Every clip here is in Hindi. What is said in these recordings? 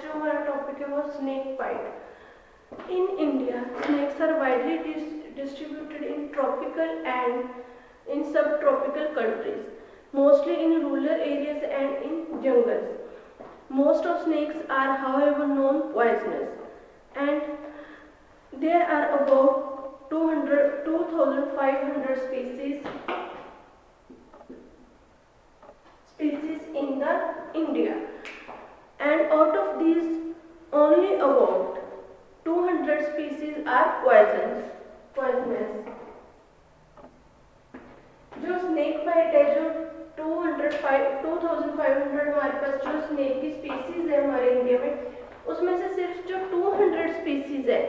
नेक्स्ट जो हमारा टॉपिक है वो snake bite. In India snakes are widely distributed in tropical and in subtropical countries, mostly in rural areas and in jungles. Most of snakes are, however, known poisonous, and there are about 2,500 species in the India, and out of these only about 200 species are poisonous. जो स्नेक बाइट है, जो 2500 हमारे पास जो स्नेक की स्पीसीज है हमारे इंडिया में, उसमें से सिर्फ जो 200 स्पीसीज है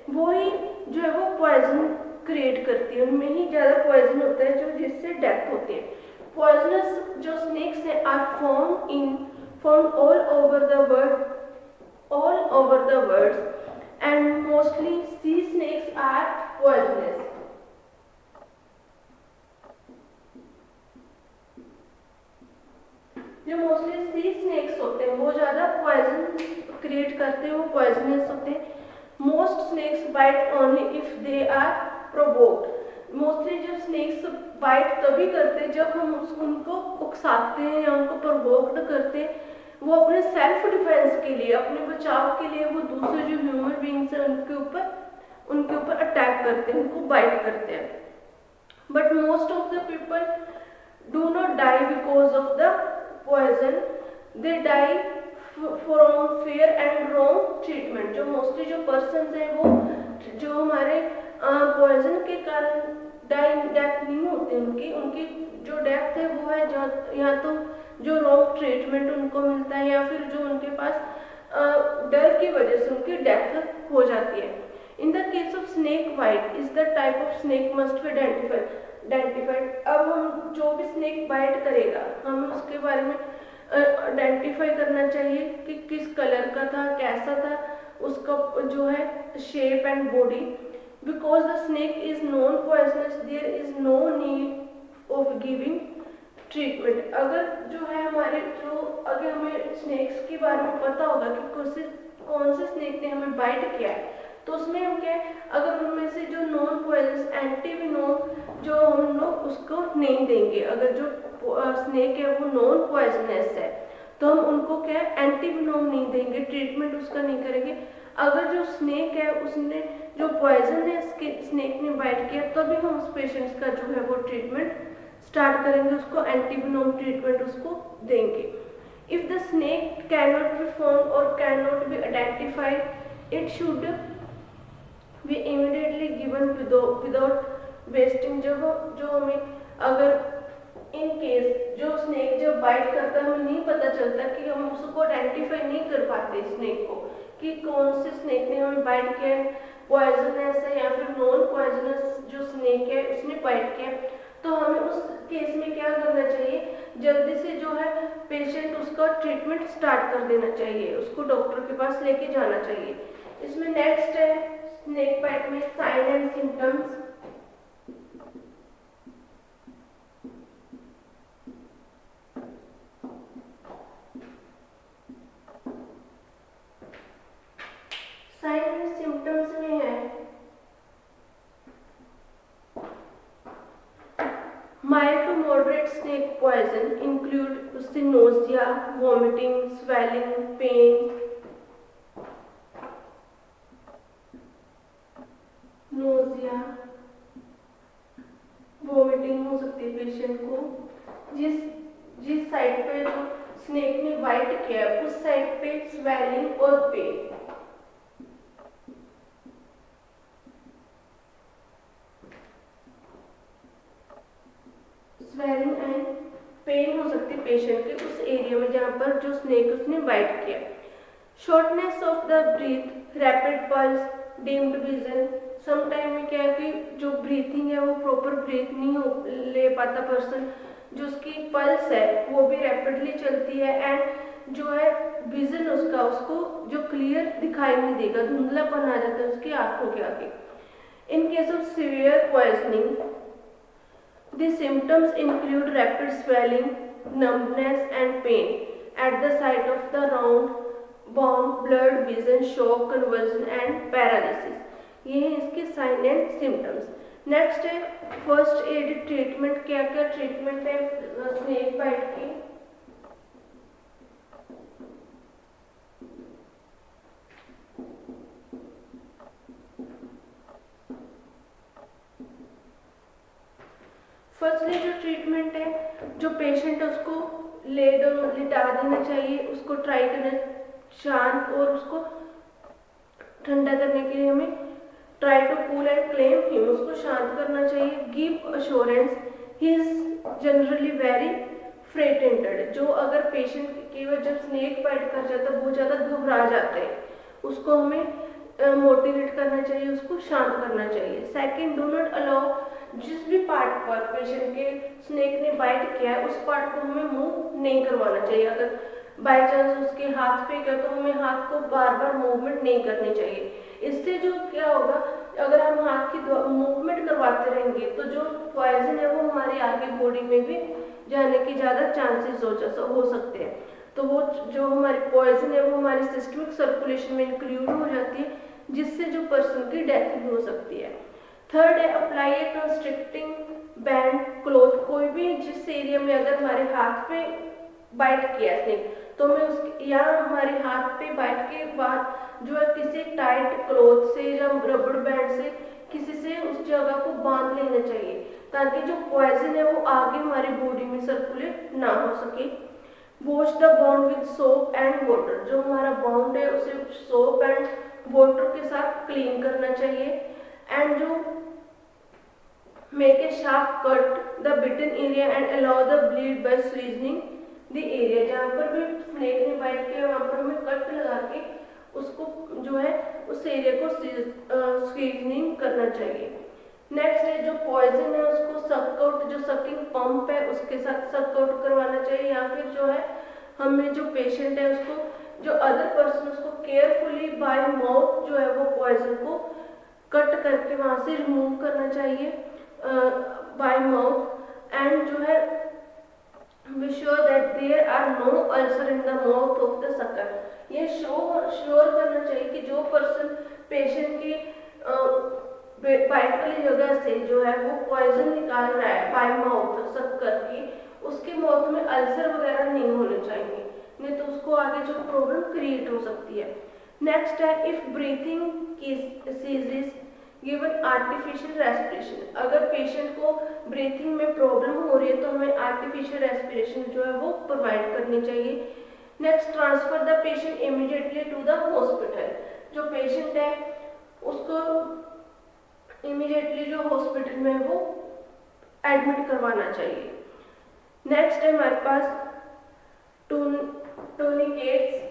वो ही जो है वो पॉइजन क्रिएट करती है, उनमें ही ज़्यादा पॉइजन होता है जो जिससे डेथ होती है। पॉइजनस जो स्नेक्स हैं are found all over the world and mostly sea snakes are poisonous. जो मोस्टली सी स्नेक्स होते हैं वो ज़्यादा पॉइजन क्रिएट करते हैं, वो पॉइजनस होते हैं। Most snakes bite only if they are provoked. Mostly जो स्नेक्स बाइट तभी करते हैं जब हम उनको उकसाते हैं या उनको प्रोवोक्ड करते हैं, वो अपने सेल्फ डिफेंस के लिए, अपने बचाव के लिए वो दूसरे जो ह्यूमन बींग्स हैं उनके ऊपर अटैक करते हैं, उनको बाइट करते हैं। But most of the people do not die because of the poison, they die from fear and wrong treatment। जो मोस्टली जो पर्सन्स हैं वो जो हमारे पॉइजन के कारण डेथ नहीं होती, उनकी जो डेथ है वो है या तो जो रॉन्ग ट्रीटमेंट उनको मिलता है या फिर जो उनके पास डर की वजह से उनकी डेथ हो जाती है। In the case of snake bite is the type of snake must be identified. अब हम जो भी स्नेक बाइट करेगा हमें उसके बारे में आइडेंटिफाई करना चाहिए कि किस कलर का था, कैसा था, उसका जो है shape and body. Because the snake is non poisonous there is no need of giving treatment. अगर जो है अगर हमें स्नेक्स के बारे में पता होगा कि कौन से स्नेक ने हमें बाइट किया है, तो उसमें हम क्या है, अगर उनमें से जो नॉन पॉइजनस एंटीवेनोम जो हम लोग उसको नहीं देंगे, अगर जो स्नेक है वो नॉन पॉइजनस है तो हम उनको क्या है एंटीवेनोम नहीं देंगे, ट्रीटमेंट उसका नहीं करेंगे। अगर जो स्नेक है उसने जो पॉइजन है स्नेक ने बाइट किया तभी हम उस पेशेंट्स का जो है वो ट्रीटमेंट स्टार्ट करेंगे, उसको एंटीवेनोम ट्रीटमेंट उसको देंगे। If the snake can not be found और can not be identified, it should be immediately given without wasting. जो हमें अगर इन केस जो स्नेक जब बाइट करता है हमें नहीं पता चलता कि हम उसको आइडेंटिफाई नहीं कर पाते स्नेक को कि कौन से स्नेक ने हमें बाइट किया है, पॉइजनस है या फिर नॉन पॉइजनस जो स्नेक है उसने बाइट किया, तो हमें उस केस में क्या करना चाहिए, जल्दी से जो है पेशेंट उसका ट्रीटमेंट स्टार्ट कर देना चाहिए, उसको डॉक्टर के पास लेके जाना चाहिए। इसमें नेक्स्ट है स्नेक बाइट में sign and symptoms. Sign and symptoms में है mild to moderate snake poison include उससे nausea, vomiting, swelling, pain. Nausea, vomiting हो सकती है पेशेंट को। जिस साइड पे जो स्नेक ने बाइट किया है उस साइड पे स्वेलिंग और पेन। स्वेलिंग एंड पेन हो सकती है पेशेंट के उस एरिया में जहाँ पर जो स्नेक उसने बाइट किया। Shortness of the breath, rapid pulse, dimmed vision. Some time में क्या है कि जो ब्रीथिंग है वो प्रॉपर ब्रीथ नहीं ले पाता पर्सन, जो उसकी पल्स है वो भी रैपिडली चलती है एंड जो है विजन उसको जो क्लियर दिखाई नहीं देगा, धुंधलापन आ जाता है उसकी आंखों के आगे। In case of severe poisoning, the symptoms include rapid swelling, numbness and pain at the site of the bomb, blood, vision, shock, conversion and paralysis. ये हैं इसके साइन एंड सिम्टम्स। नेक्स्ट है फर्स्ट एड ट्रीटमेंट। क्या क्या ट्रीटमेंट है स्नेक बाइट की? फर्स्टली जो ट्रीटमेंट है, जो पेशेंट है उसको लिटा देना चाहिए, उसको ट्राई करना शांत, और उसको ठंडा करने के लिए हमें try to cool and claim him, उसको शांत करना चाहिए। Give assurance he is generally very frightened. जो अगर पेशेंट केवल जब स्नेक बाइट कर जाता है बहुत ज़्यादा घबरा जाते हैं, उसको हमें मोटिवेट करना चाहिए, उसको शांत करना चाहिए। सेकंड, डू नॉट अलाउ, जिस भी पार्ट पर पेशेंट के स्नेक ने बाइट किया है उस पार्ट को हमें मूव नहीं करवाना चाहिए। अगर बाई चांस उसके हाथ पे गया तो हमें हाथ को बार बार मूवमेंट नहीं करनी चाहिए। इससे जो क्या होगा, अगर हम हाथ की मूवमेंट करवाते रहेंगे तो जो पॉइजन है वो हमारे आगे बॉडी में भी जाने की ज़्यादा चांसेस हो सकते हैं। तो वो जो हमारी पॉइजन है वो हमारी सिस्टमिक सर्कुलेशन में इंक्लूड हो जाती है, जिससे जो पर्सन की डेथ भी हो सकती है। थर्ड है अप्लाई ए कंस्ट्रिक्टिंग बैंड क्लोथ। कोई भी जिस एरिया में अगर हमारे हाथ पे बाइट किया स्नेक, तो हमें उसके या हमारे हाथ पे बाइट के बाद जो है किसी टाइट क्लोथ से या रबड़ बैंड से किसी से उस जगह को बांध लेना चाहिए, ताकि जो पॉइजन है वो आगे हमारी बॉडी में सर्कुलेट ना हो सके। Wash the bound with soap and water. जो हमारा बाउंड है उसे सोप एंड वाटर के साथ क्लीन करना चाहिए। एंड जो make a sharp cut the bitten area and allow the bleed by squeezing the area। जहाँ पर भी स्नेक ने बाइट किया वहाँ पर हमें कट लगा के उसको जो है उस एरिया को स्क्वीजनिंग करना चाहिए। नेक्स्ट है जो पॉइजन है उसको सक आउट, जो सकिंग पंप है उसके साथ सक आउट करवाना चाहिए, या फिर जो है हमें जो पेशेंट है उसको जो अदर पर्सन उसको केयरफुली बाय माउथ जो है वो पॉइजन को कट करके वहाँ से रिमूव करना चाहिए बाय माउथ। एंड जो है be sure that there are no ulcer in the mouth of the sucker। ये श्योर करना चाहिए कि जो पर्सन पेशेंट की बाइट वाली जगह से जो है वो पॉइजन निकाल रहा है बाय माउथ सक करके, उसके माउथ में अल्सर वगैरह नहीं होने चाहिए, नहीं तो उसको आगे जो प्रॉब्लम क्रिएट हो सकती है। नेक्स्ट है if breathing ceases given artificial respiration. अगर पेशेंट को ब्रीथिंग में प्रॉब्लम हो रही है तो हमें आर्टिफिशियल रेस्पिरेशन जो है वो प्रोवाइड करनी चाहिए। Next, transfer the patient immediately to the hospital. जो पेशेंट है उसको इमीडिएटली जो हॉस्पिटल में वो एडमिट करवाना चाहिए। नेक्स्ट है हमारे पास टूनिकेट्स।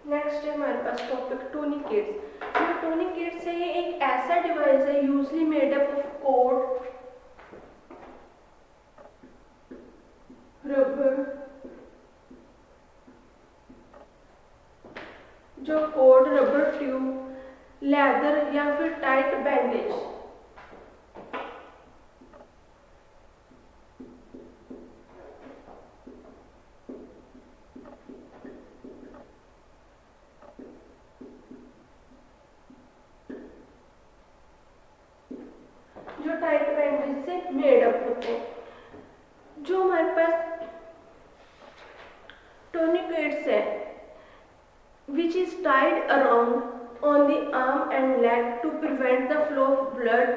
नेक्स्ट है हमारे पास टॉपिक टूनिकेट्स। जो टूनिकेट्स है ये एक ऐसा डिवाइस है usually made up of cord, rubber, जो कॉर्ड, रबर ट्यूब, लेदर या फिर टाइट बैंडेज। जो टाइट बैंडेज से मेड अप होते हैं। जो हमारे पास टूनिकेट्स है which is tied around on the arm and leg to prevent the flow of blood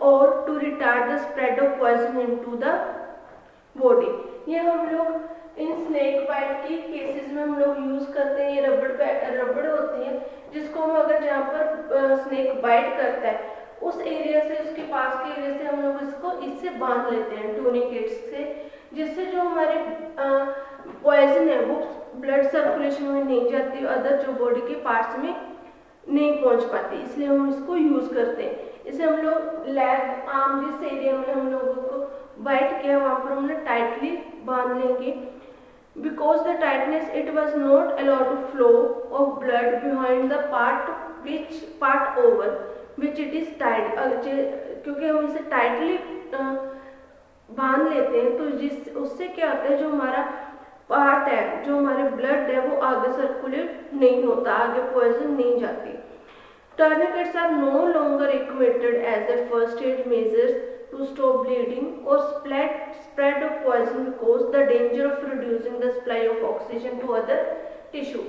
और to retard the spread of poison into the body. ये हम लोग इन स्नेक बाइट की केसेस में हम लोग यूज करते हैं। ये रबड़ होती है जिसको हम अगर जहाँ पर स्नेक बाइट करता है उस एरिया से, उसके पास के एरिया से हम लोग इससे बांध लेते हैं टूनिकेट्स से, जिससे जो हमारे पॉइजन है वो ब्लड सर्कुलेशन में नहीं जाती, अदर जो बॉडी के पार्ट्स में नहीं पहुंच पाती, इसलिए हम इसको यूज करते हैं। इसे हम लोग लेग आर्म जिस एरिया में हम लोगों को बाइट किया वहां पर हमने टाइटली बांध लेंगे। Because the tightness it was not allowed to flow of blood behind the part over which it is tight. क्योंकि हम इसे टाइटली बांध लेते हैं तो जिस उससे क्या होता है, जो हमारा पार्ट है, जो हमारे ब्लड है वो आगे सर्कुलेट नहीं होता, आगे पॉइजन नहीं जाती। Tourniquets are no longer recommended as a first aid measures to stop bleeding or spread of poison because the danger of reducing the supply of oxygen to other tissue।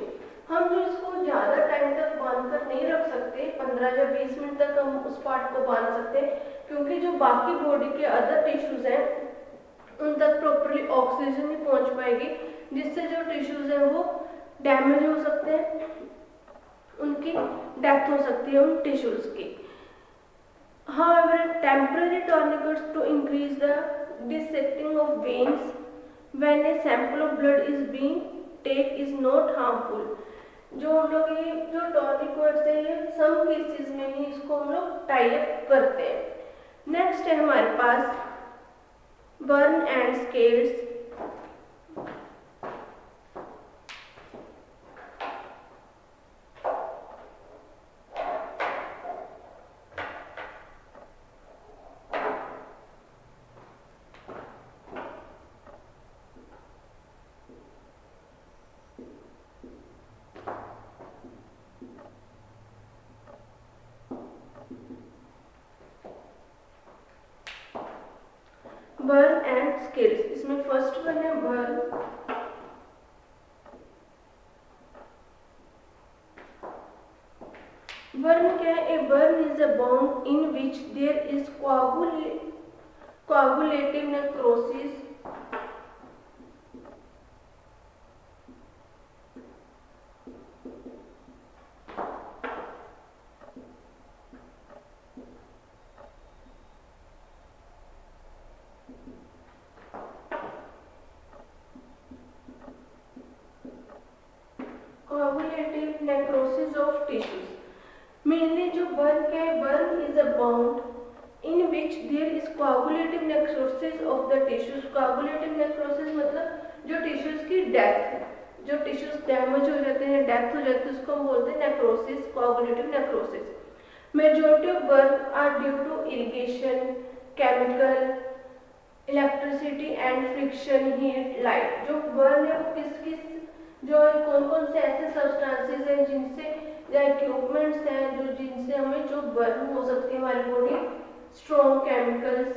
हम जो इसको ज़्यादा टाइम तक बांध कर नहीं रख सकते, 15 या 20 मिनट तक हम उस पार्ट को बांध सकते, क्योंकि जो बाकी बॉडी के अदर टिश्यूज हैं उन तक प्रॉपरली ऑक्सीजन नहीं पहुंच पाएगी, जिससे जो टिश्यूज हैं वो डैमेज हो सकते हैं, उनकी डेथ हो सकती है उन टिश्यूज की। However, temporary tourniquets to increase the dissecting of veins when a sample of blood is being taken is not harmful। जो हम लोग ये जो टॉर्निकेट्स है ये सम केसेस में ही इसको हम लोग टाई अप करते हैं। नेक्स्ट है हमारे पास burn and scales. Burn and scales, इसमें फर्स्ट वन है बर्न। बर्न क्या है? A burn is a wound in which there is coagulative necrosis of tissues। मेनली जो बर्न क्या है, burn is a wound in which there is coagulative necrosis of the tissues. coagulative necrosis मतलब जो टिश्यूज की डेथ, जो टिश्यूज डैमेज हो जाते हैं, डेथ हो जाती है, उसको हम बोलते हैं necrosis, coagulative necrosis। Majority of burn are due to irrigation, chemical, electricity and friction, heat, light. जो बर्न है वो किस जो कौन कौन से ऐसे सब्सटेंसेस हैं जिनसे या इक्विपमेंट्स हैं जो जिनसे हमें जो बर्न हो सकती है हमारी body, strong chemicals,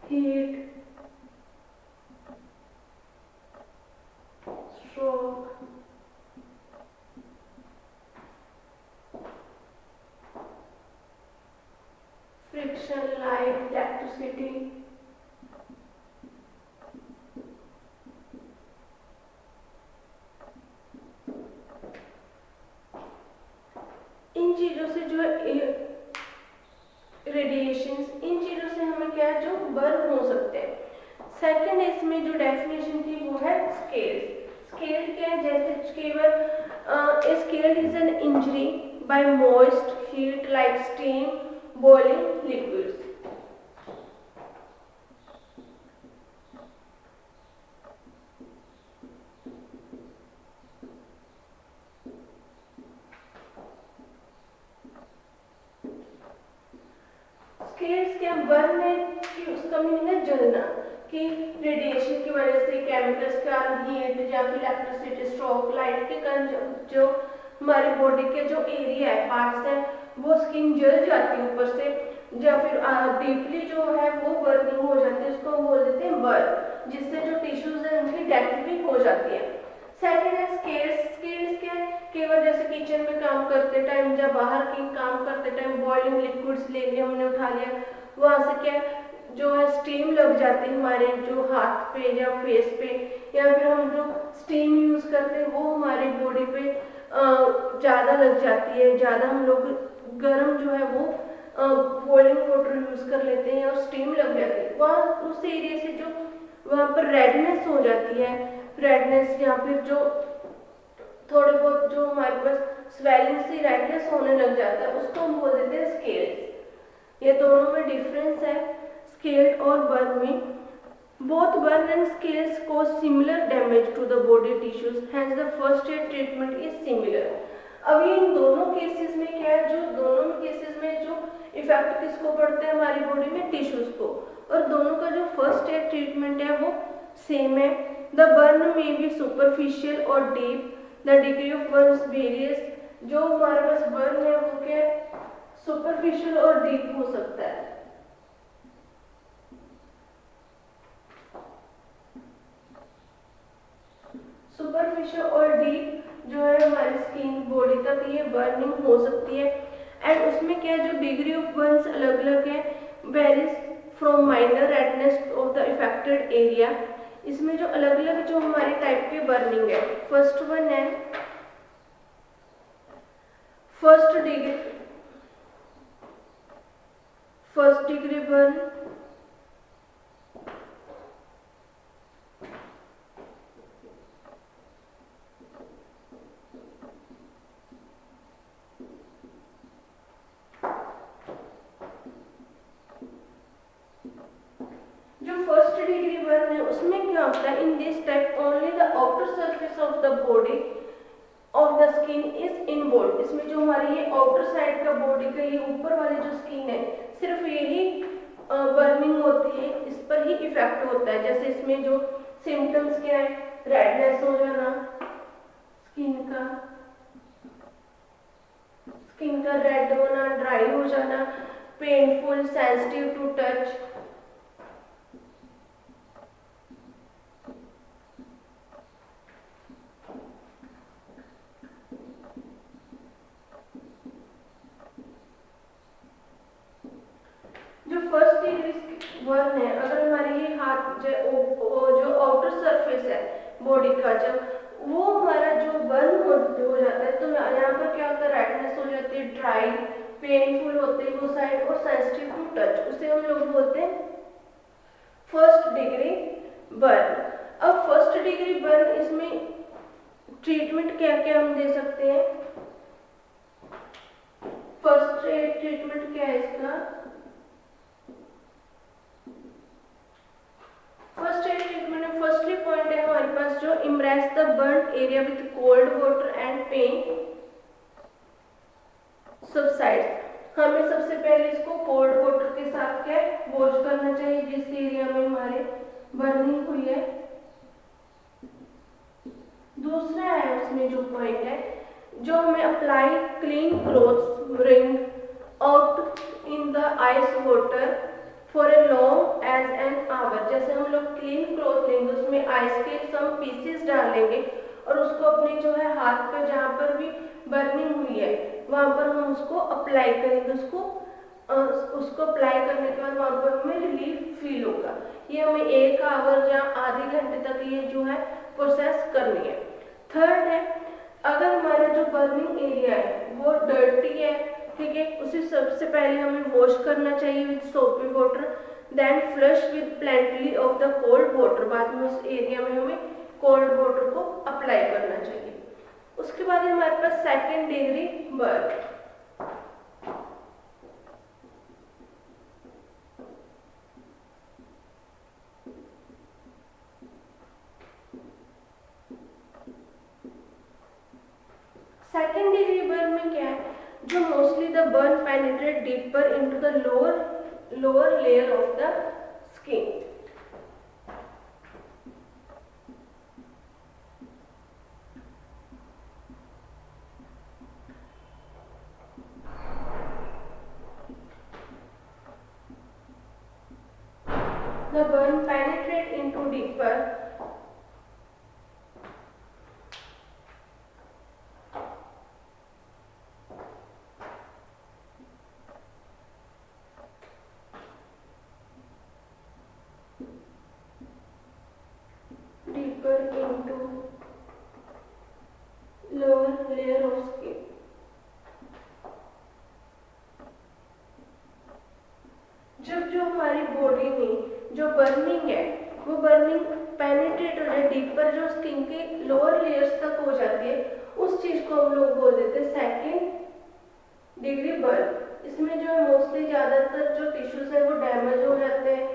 heat, stroke, friction, light, electricity. इन चीजों से जो रेडिएशंस, इन चीजों से हमें क्या है जो बर्न हो सकते हैं। सेकंड इसमें जो डेफिनेशन थी वो है स्केल। स्केल क्या है? जैसे केवल scale is an injury bye moist heat like steam, boiling liquids. Scales क्या? बर्न है कि उसका मीनिंग है जलना, कि रेडिएशन की वजह से, केमिकल्स के कारण, हीट या फिर इलेक्ट्रिसिटी, स्ट्रोक, लाइट के कारण जो हमारी बॉडी के जो एरिया है, पार्ट्स हैं, वो स्किन जल जाती है ऊपर से, या फिर डीपली जो है वो बर्निंग हो जाती है, उसको हम बोल देते हैं बर्न, जिससे जो टिश्यूज है उनकी डेथ भी हो जाती है। सेकेंड है स्केल्स। स्केल्स क्या है, केवल जैसे किचन में काम करते टाइम या बाहर की काम करते टाइम बॉइलिंग लिक्विड्स ले लिए हमने, उठा लिया, वहां से क्या जो है स्टीम लग जाती है हमारे जो हाथ पे या फेस पे, या फिर हम जो स्टीम यूज करते हैं वो हमारी बॉडी पे ज़्यादा लग जाती है, ज़्यादा हम लोग गर्म जो है वो बॉइलिंग वाटर यूज कर लेते हैं और स्टीम लग जाती है, वहाँ उस एरिया से जो वहाँ पर रेडनेस हो जाती है, रेडनेस या फिर जो थोड़े बहुत जो हमारे पास स्वेलिंग से रेडनेस होने लग जाता है उसको हम बोल देते हैं स्केल्स। ये दोनों में डिफरेंस है स्केल्ड और बर्न में। Both burn and scales cause similar damage to the body tissues, hence the first aid treatment is similar। अब ये इन दोनों केसेस में क्या है, जो दोनों केसेस में जो इफेक्ट किसको पड़ता है हमारी बॉडी में, टिश्यूज को, और दोनों का जो फर्स्ट एड ट्रीटमेंट है वो सेम है। द बर्न में बी सुपरफिशियल और deep, the degree of burn various. जो हमारे पास बर्न है वो क्या सुपरफिशियल और डीप हो सकता है। सुपरफिशियल और डीप जो है हमारी स्किन बॉडी तक ये बर्निंग हो सकती है। एंड उसमें क्या है जो डिग्री ऑफ बर्न्स अलग अलग है, varies from minor redness of the affected area. इसमें जो अलग अलग जो हमारे टाइप के बर्निंग है, फर्स्ट वन है first degree burn, first degree burn है उसमें क्या होता है, in this type only the outer surface of the body of the skin is involve. इसमें जो हमारी ये आउटर साइड का बॉडी का ये ऊपर वाली जो स्किन है सिर्फ यही बर्निंग होती है, इस पर ही इफेक्ट होता है। जैसे इसमें जो सिम्टम्स क्या है, रेडनेस हो जाना स्किन का रेड होना, ड्राई हो जाना, पेनफुल, सेंसिटिव टू टच। जो फर्स्ट डिग्री बर्न है, अगर हमारी ये हाथ जो आउटर सरफेस है बॉडी का, जब वो हमारा जो बर्न हो जाता है तो यहाँ पर क्या होता है, रेडनेस हो जाती है, ड्राई, पेनफुल होते हैं वो साइड, और सेंसिटिव टू टच, उसे हम लोग बोलते हैं फर्स्ट डिग्री बर्न। अब फर्स्ट डिग्री बर्न इसमें ट्रीटमेंट क्या क्या हम दे सकते हैं, फर्स्ट एड ट्रीटमेंट क्या है इसका, फर्स्ट एड ट्रीटमेंट में फर्स्टली पॉइंट है हमारे पास जो impress the burn area with cold water and pain subsides. हमें सबसे पहले इसको कोल्ड वाटर के साथ क्या वॉश करना चाहिए जिस एरिया में हमारे बर्निंग हुई है। दूसरा है उसमें जो पॉइंट है, जो हमें apply clean clothes wring out in the ice water for a long as an hour. जैसे हम लोग क्लीन क्लॉथ लेंगे उसमें आइस के सम पीसेस डालेंगे और उसको अपने जो है हाथ पे जहाँ पर भी बर्निंग हुई है वहाँ पर हम उसको अप्लाई करेंगे, उसको अप्लाई करने के बाद वहाँ पर हमें रिलीफ फील होगा। ये हमें 1 आवर या आधे घंटे तक ये जो है प्रोसेस करनी है। थर्ड है, अगर हमारा जो बर्निंग एरिया है वो डर्टी है, ठीक है, उसे सबसे पहले हमें वॉश करना चाहिए with soapy water, then flush with plenty of the cold water. बाद में उस एरिया में हमें कोल्ड वाटर को अप्लाई करना चाहिए। उसके बाद हमारे पास second degree burn. Second degree burn में क्या है, जो mostly the burn penetrate deeper into the lower layer of the skin. The burn penetrate into deeper है वो डैमेज हो जाते हैं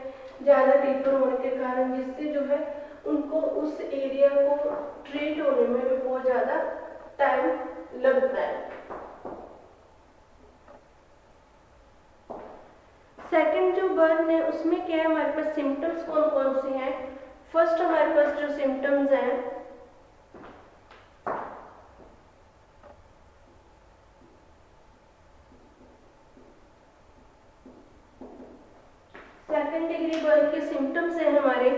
ज़्यादा डीपर होने के कारण, जिससे जो है उनको उस एरिया को ट्रीट होने में भी बहुत ज़्यादा टाइम लगता है। सेकंड जो बर्न है उसमें क्या है, हमारे पास सिम्टम्स कौन कौन से हैं। फर्स्ट हमारे पास जो सिम्टम्स हैं, सेकंड डिग्री बर्न के सिम्टम्स हैं हमारे।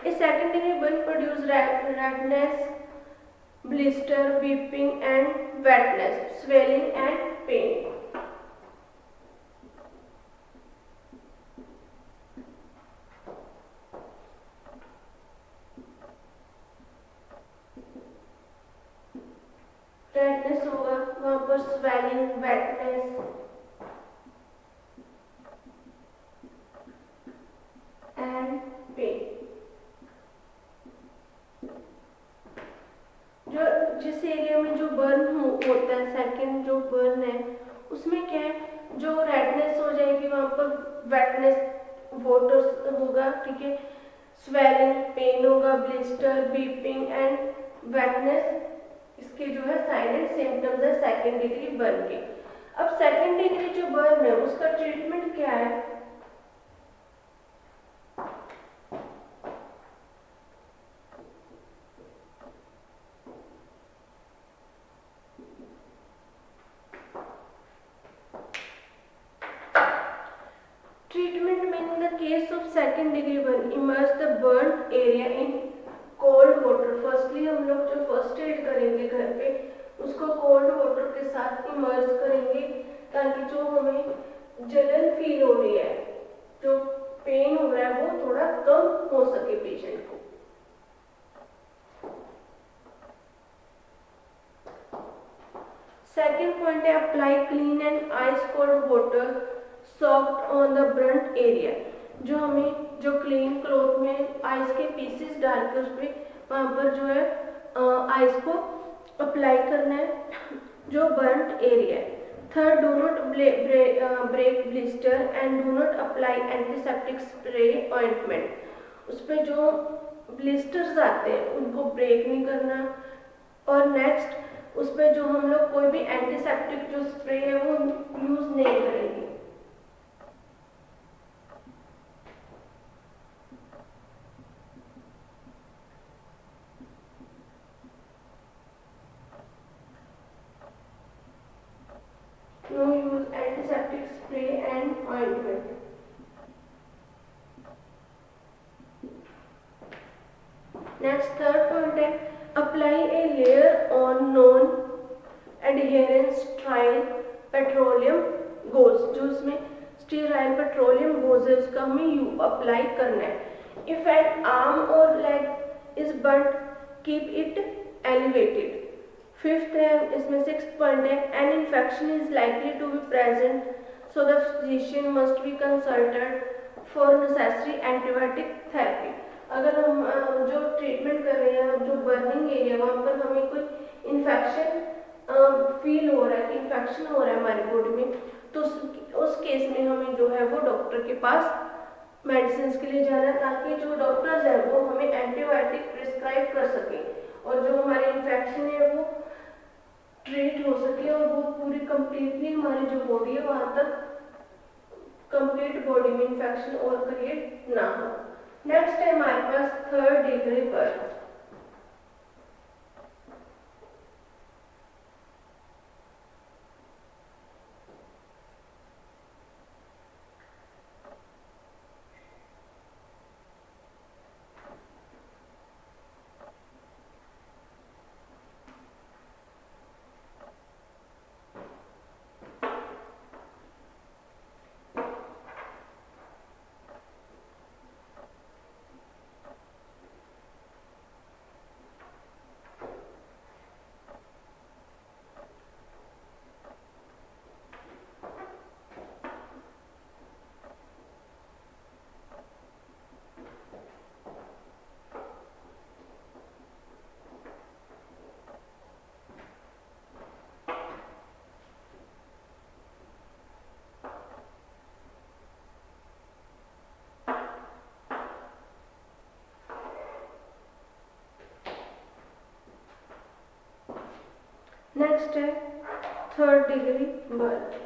इस second degree burn produce redness, blister, weeping and wetness, swelling and pain. Redness होगा, वहां पर स्वेलिंग, वेटनेस एंड पेन। जो जिस एरिया में जो बर्न होता है, सेकंड जो बर्न है उसमें क्या है, जो रेडनेस हो जाएगी वहां पर वेटनेस, वाटर होगा, ठीक है, स्वेलिंग, पेन होगा, ब्लिस्टर, बीपिंग एंड वेटनेस, इसके जो है साइलेंट सिम्टम्स है सेकंड डिग्री बर्न के। अब सेकंड डिग्री जो बर्न है उसका ट्रीटमेंट क्या है। Treatment in the case of second degree burn, immerse the burnt area in cold water। Firstly हम लोग जो फर्स्ट एड करेंगे घर पे उसको कोल्ड वाटर के साथ इमर्स करेंगे, ताकि जो हमें जलन फील हो रही है, जो पेन हो रहा है वो थोड़ा कम हो सके पेशेंट को। सेकेंड पॉइंट है apply clean and ice cold water soft on the burnt area. जो हमें जो क्लीन क्लॉथ में आइस के पीसेस डाल के उस पर वहाँ पर जो है आइस को अप्लाई करना है जो बर्न्ट एरिया है। Third, do not break blister and do not apply antiseptic spray ointment. उस पर जो ब्लिस्टर्स आते हैं उनको ब्रेक नहीं करना। और नेक्स्ट उस पर जो हम लोग कोई भी एंटीसेप्टिक जो स्प्रे है वो यूज़ नहीं करेंगे। No use antiseptic spray and ointment. Next, third point है apply a layer on non adherence sterile petroleum gauze। जो उसमें sterile petroleum gauze है उसका हमें अप्लाई करना है। If an arm or leg is burnt, keep it elevated। Fifth है इसमें, सिक्स्थ पॉइंट है an infection is likely to be present, so the physician must be consulted for necessary antibiotic therapy. अगर हम जो ट्रीटमेंट कर रहे हैं, जो बर्निंग एरिया वहाँ पर हमें कोई इन्फेक्शन फील हो रहा है कि इन्फेक्शन हो रहा है हमारी बॉडी में, तो उस केस में हमें जो है वो डॉक्टर के पास मेडिसिन के लिए जाना है, ताकि जो डॉक्टर्स हैं वो हमें एंटीबायोटिक प्रिस्क्राइब कर सकें और जो हमारी इन्फेक्शन है वो ट्रीट हो सके और वो पूरी कंप्लीटली हमारी जो बॉडी है वहां तक कंप्लीट बॉडी में इन्फेक्शन और क्रिएट ना हो। नेक्स्ट है हमारे पास थर्ड डिग्री बर्न। नेक्स्ट है 3rd degree burn.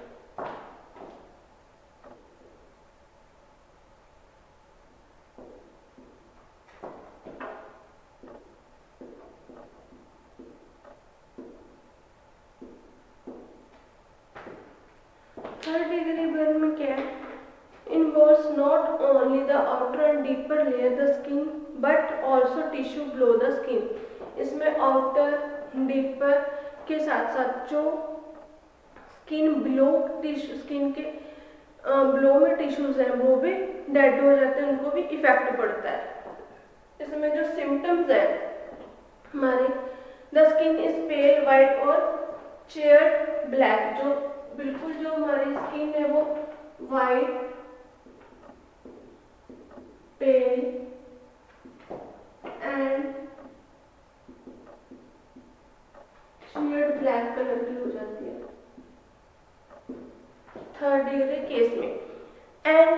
Third degree burn में क्या है, involves not only the outer and deeper layer the skin but also tissue below the skin। इसमें आउटर डीपर के साथ साथ जो स्किन बिलो टिश्यू, स्किन के बिलो में टिश्यूज हैं वो भी डेड हो जाते हैं, उनको भी इफेक्ट पड़ता है। इसमें जो सिम्टम्स है हमारे, the skin is pale white और चेयर्ड ब्लैक, जो बिल्कुल जो हमारी स्किन है वो white pale and shed black colour की हो जाती है 3rd डिग्री केस में। And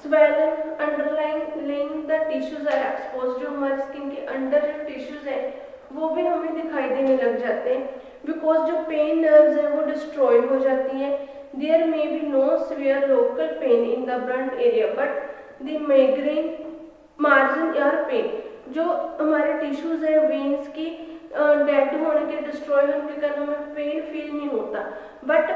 swollen underlying the tissues are expose, जो हमारी स्किन के अंडर जो टिश्यूज है वो भी हमें दिखाई देने लग जाते हैं, बिकॉज जो पेन नर्व्स हैं वो डिस्ट्रॉय हो जाती हैं। There may be no severe local pain in the burnt area but the migraine margin यार पेन, जो हमारे टिश्यूज है वेन्स की डेड होने के, डिस्ट्रॉय होने के कारण हमें पेन फील नहीं होता, but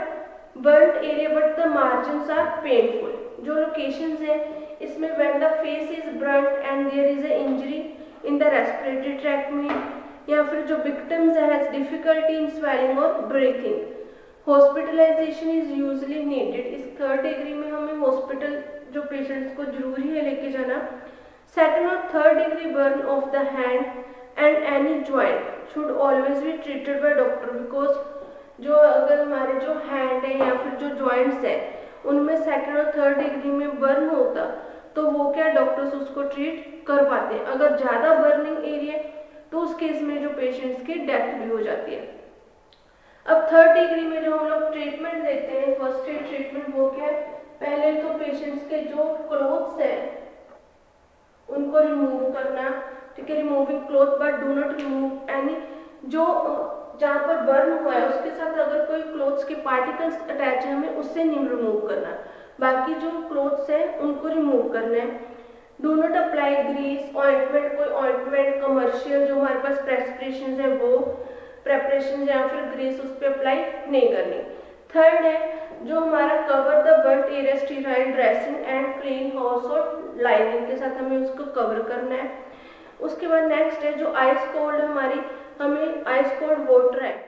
burnt area but the margins are painful. जो लोकेशंस है इसमें when the face is burnt and there is a injury in the respiratory tract में, या फिर जो victims has difficulty in swelling और breathing, hospitalisation is usually needed. इस 3rd डिग्री में हमें हॉस्पिटल जो पेशेंट्स को जरूरी है लेके जाना। सेकंड और 3rd degree burn of the hand and any joint should always be treated by doctor, because जो अगर हमारे जो हैंड है या फिर जो जॉइंट्स है उनमें 2nd और 3rd डिग्री में बर्न होता तो वो क्या डॉक्टर्स उसको ट्रीट कर पाते हैं। अगर ज़्यादा बर्निंग एरिया तो उस केस में जो पेशेंट्स की डेथ भी हो जाती है। अब 3rd डिग्री में जो हम लोग ट्रीटमेंट देते हैं, फर्स्ट एड ट्रीटमेंट, वो क्या है, पहले तो पेशेंट्स के जो क्लोथ्स है उनको रिमूव करना, ठीक है, removing cloth but do not remove any, जो जहाँ पर बर्न हुआ है उसके साथ अगर कोई क्लोथ्स के पार्टिकल्स अटैच है हमें उससे नहीं रिमूव करना, बाकी जो क्लोथ्स है उनको रिमूव करना है। Do not apply grease ointment, कोई ऑइंटमेंट कमर्शियल जो हमारे पास प्रेस्क्रिप्शन है वो प्रेपरेशन या फिर ग्रीस उस पर अप्लाई नहीं करनी। 3rd है जो हमारा cover the burnt area sterile dressing and clean house और लाइनिंग के साथ हमें उसको कवर करना है। उसके बाद नेक्स्ट है जो आइस कोल्ड, हमारी हमें आइस कोल्ड वाटर है